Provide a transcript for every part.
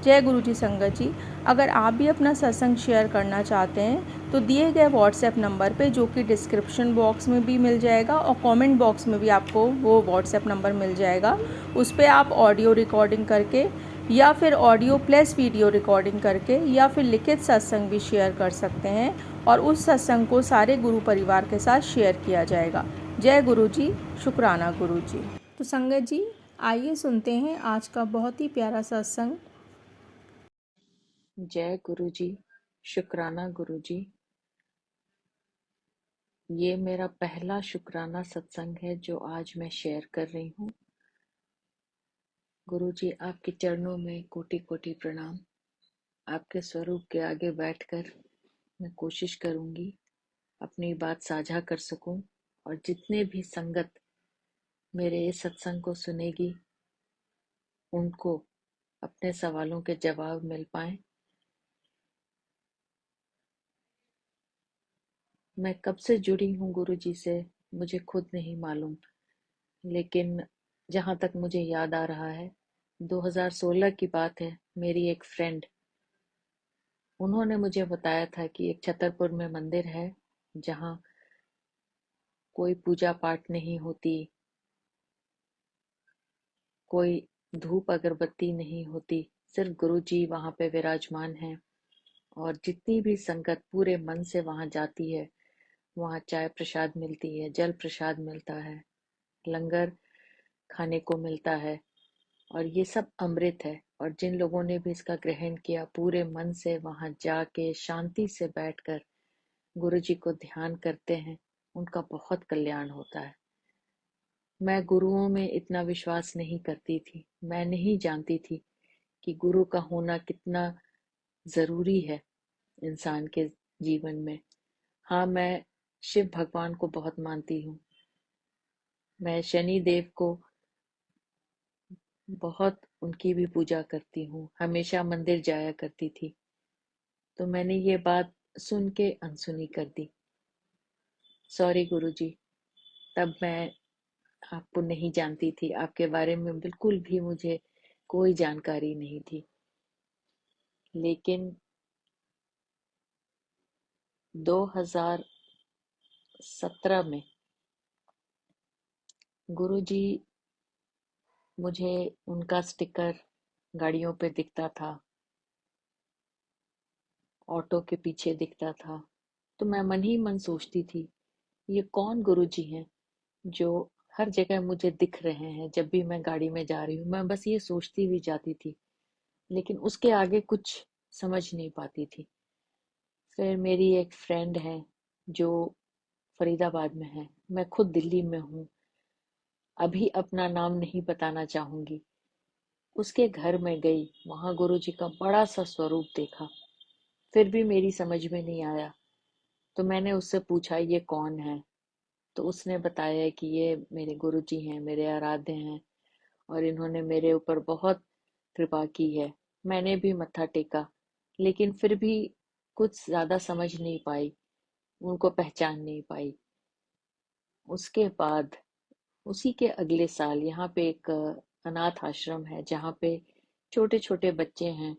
जय गुरु जी संगत जी। अगर आप भी अपना सत्संग शेयर करना चाहते हैं तो दिए गए व्हाट्सएप नंबर पे, जो कि डिस्क्रिप्शन बॉक्स में भी मिल जाएगा और कमेंट बॉक्स में भी आपको वो व्हाट्सएप नंबर मिल जाएगा, उस पर आप ऑडियो रिकॉर्डिंग करके या फिर ऑडियो प्लस वीडियो रिकॉर्डिंग करके या फिर लिखित सत्संग भी शेयर कर सकते हैं और उस सत्संग को सारे गुरु परिवार के साथ शेयर किया जाएगा। जय गुरु जी, शुक्राना गुरु जी। तो संगत जी, आइए सुनते हैं आज का बहुत ही प्यारा सत्संग। जय गुरु जी, शुक्राना गुरु जी। ये मेरा पहला शुक्राना सत्संग है जो आज मैं शेयर कर रही हूँ। गुरु जी, आपके चरणों में कोटि कोटि प्रणाम। आपके स्वरूप के आगे बैठकर मैं कोशिश करूंगी अपनी बात साझा कर सकूं और जितने भी संगत मेरे इस सत्संग को सुनेगी उनको अपने सवालों के जवाब मिल पाए। मैं कब से जुड़ी हूँ गुरु जी से मुझे खुद नहीं मालूम, लेकिन जहां तक मुझे याद आ रहा है 2016 की बात है। मेरी एक फ्रेंड, उन्होंने मुझे बताया था कि एक छतरपुर में मंदिर है जहां कोई पूजा पाठ नहीं होती, कोई धूप अगरबत्ती नहीं होती, सिर्फ गुरु जी वहां पे विराजमान हैं। और जितनी भी संगत पूरे मन से वहां जाती है, वहां चाय प्रसाद मिलती है, जल प्रसाद मिलता है, लंगर खाने को मिलता है और ये सब अमृत है। और जिन लोगों ने भी इसका ग्रहण किया, पूरे मन से वहां जाके शांति से बैठकर गुरु जी को ध्यान करते हैं, उनका बहुत कल्याण होता है। मैं गुरुओं में इतना विश्वास नहीं करती थी, मैं नहीं जानती थी कि गुरु का होना कितना जरूरी है इंसान के जीवन में। हाँ, मैं शिव भगवान को बहुत मानती हूँ। मैं शनि देव को बहुत, उनकी भी पूजा करती हूँ, हमेशा मंदिर जाया करती थी। तो मैंने ये बात सुन के अनसुनी कर दी। सॉरी गुरुजी, तब मैं आपको नहीं जानती थी, आपके बारे में बिल्कुल भी मुझे कोई जानकारी नहीं थी। लेकिन 2017 में गुरुजी, मुझे उनका स्टिकर गाड़ियों पे दिखता था, ऑटो के पीछे दिखता था। तो मैं मन ही मन सोचती थी, ये कौन गुरुजी हैं जो हर जगह मुझे दिख रहे हैं। जब भी मैं गाड़ी में जा रही हूँ, मैं बस ये सोचती हुई जाती थी, लेकिन उसके आगे कुछ समझ नहीं पाती थी। फिर मेरी एक फ्रेंड है जो फरीदाबाद में है, मैं खुद दिल्ली में हूँ, अभी अपना नाम नहीं बताना चाहूंगी। उसके घर में गई, वहां गुरुजी का बड़ा सा स्वरूप देखा, फिर भी मेरी समझ में नहीं आया। तो मैंने उससे पूछा ये कौन है, तो उसने बताया कि ये मेरे गुरुजी हैं, मेरे आराध्य हैं और इन्होंने मेरे ऊपर बहुत कृपा की है। मैंने भी मत्था टेका, लेकिन फिर भी कुछ ज्यादा समझ नहीं पाई, उनको पहचान नहीं पाई। उसके बाद उसी के अगले साल यहाँ पे एक अनाथ आश्रम है जहाँ पे छोटे छोटे बच्चे हैं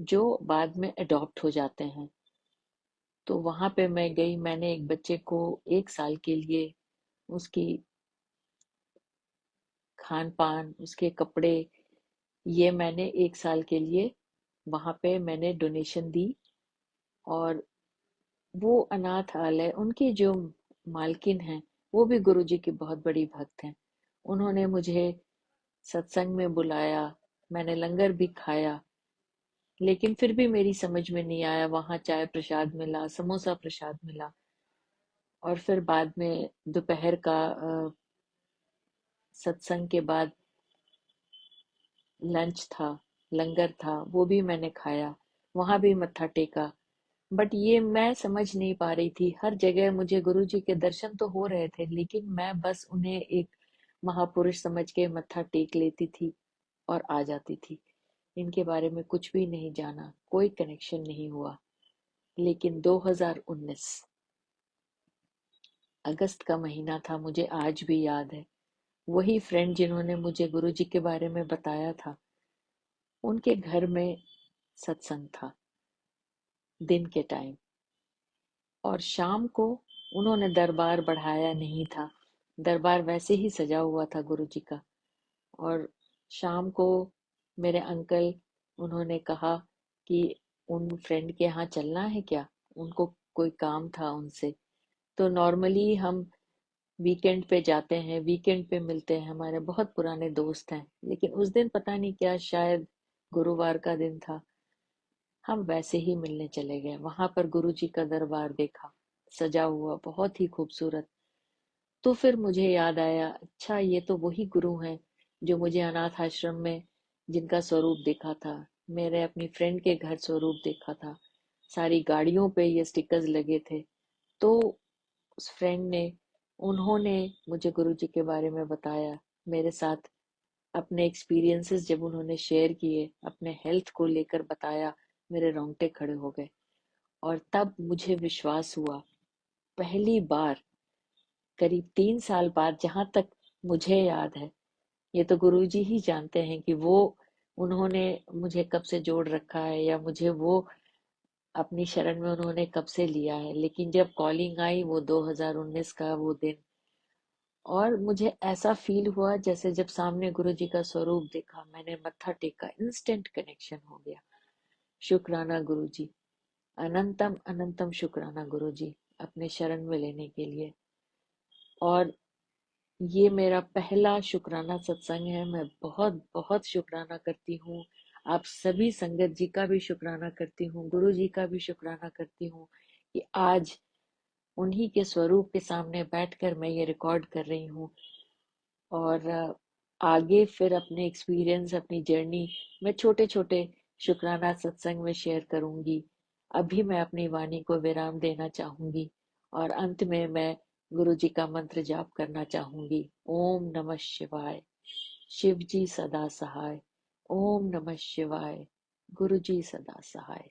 जो बाद में अडॉप्ट हो जाते हैं। तो वहां पे मैं गई, मैंने एक बच्चे को 1 साल के लिए उसकी खान पान, उसके कपड़े, ये मैंने 1 साल के लिए वहां पे मैंने डोनेशन दी। और वो अनाथालय, उनकी जो मालकिन है वो भी गुरुजी की बहुत बड़ी भक्त हैं। उन्होंने मुझे सत्संग में बुलाया, मैंने लंगर भी खाया, लेकिन फिर भी मेरी समझ में नहीं आया। वहां चाय प्रसाद मिला, समोसा प्रसाद मिला और फिर बाद में दोपहर का सत्संग के बाद लंच था, लंगर था, वो भी मैंने खाया, वहां भी मत्था टेका। बट ये मैं समझ नहीं पा रही थी, हर जगह मुझे गुरुजी के दर्शन तो हो रहे थे, लेकिन मैं बस उन्हें एक महापुरुष समझ के मत्था टेक लेती थी और आ जाती थी। इनके बारे में कुछ भी नहीं जाना, कोई कनेक्शन नहीं हुआ। लेकिन 2019 अगस्त का महीना था, मुझे आज भी याद है। वही फ्रेंड जिन्होंने मुझे गुरुजी के बारे में बताया था, उनके घर में सत्संग था दिन के टाइम, और शाम को उन्होंने दरबार बढ़ाया नहीं था। दरबार वैसे ही सजा हुआ था गुरुजी का। और शाम को मेरे अंकल, उन्होंने कहा कि उन फ्रेंड के यहाँ चलना है क्या, उनको कोई काम था उनसे। तो नॉर्मली हम वीकेंड पे जाते हैं, वीकेंड पे मिलते हैं, हमारे बहुत पुराने दोस्त हैं, लेकिन उस दिन पता नहीं क्या, शायद गुरुवार का दिन था, हम वैसे ही मिलने चले गए। वहां पर गुरुजी का दरबार देखा, सजा हुआ, बहुत ही खूबसूरत। तो फिर मुझे याद आया, अच्छा ये तो वही गुरु हैं जो मुझे अनाथ आश्रम में जिनका स्वरूप देखा था, मेरे अपनी फ्रेंड के घर स्वरूप देखा था, सारी गाड़ियों पे ये स्टिकर्स लगे थे। तो उस फ्रेंड ने, उन्होंने मुझे गुरुजी के बारे में बताया, मेरे साथ अपने एक्सपीरियंसेस जब उन्होंने शेयर किए, अपने हेल्थ को लेकर बताया, मेरे रोंगटे खड़े हो गए। और तब मुझे विश्वास हुआ, पहली बार करीब 3 साल बाद, जहां तक मुझे याद है, ये तो गुरुजी ही जानते हैं कि वो, उन्होंने मुझे कब से जोड़ रखा है, या मुझे वो अपनी शरण में उन्होंने कब से लिया है, लेकिन जब कॉलिंग आई वो 2019 का वो दिन, और मुझे ऐसा फील हुआ जैसे जब सामने गुरुजी का स्वरूप देखा, मैंने मत्था टेका, इंस्टेंट कनेक्शन हो गया। शुक्राना गुरुजी, अनंतम अनंतम शुक्राना गुरुजी, अपने शरण में लेने के लिए। और ये मेरा पहला शुक्राना सत्संग है। मैं बहुत बहुत शुक्राना करती हूँ, आप सभी संगत जी का भी शुक्राना करती हूँ, गुरु जी का भी शुक्राना करती हूँ कि आज उन्हीं के स्वरूप के सामने बैठकर मैं ये रिकॉर्ड कर रही हूँ। और आगे फिर अपने एक्सपीरियंस, अपनी जर्नी मैं छोटे छोटे शुक्राना सत्संग में शेयर करूंगी। अभी मैं अपनी वाणी को विराम देना चाहूंगी, और अंत में मैं गुरु जी का मंत्र जाप करना चाहूंगी। ओम नमः शिवाय। शिव जी सदा सहाय। ओम नमः शिवाय। गुरु जी सदा सहाय।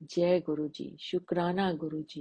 जय गुरु जी। शुक्राना गुरु जी।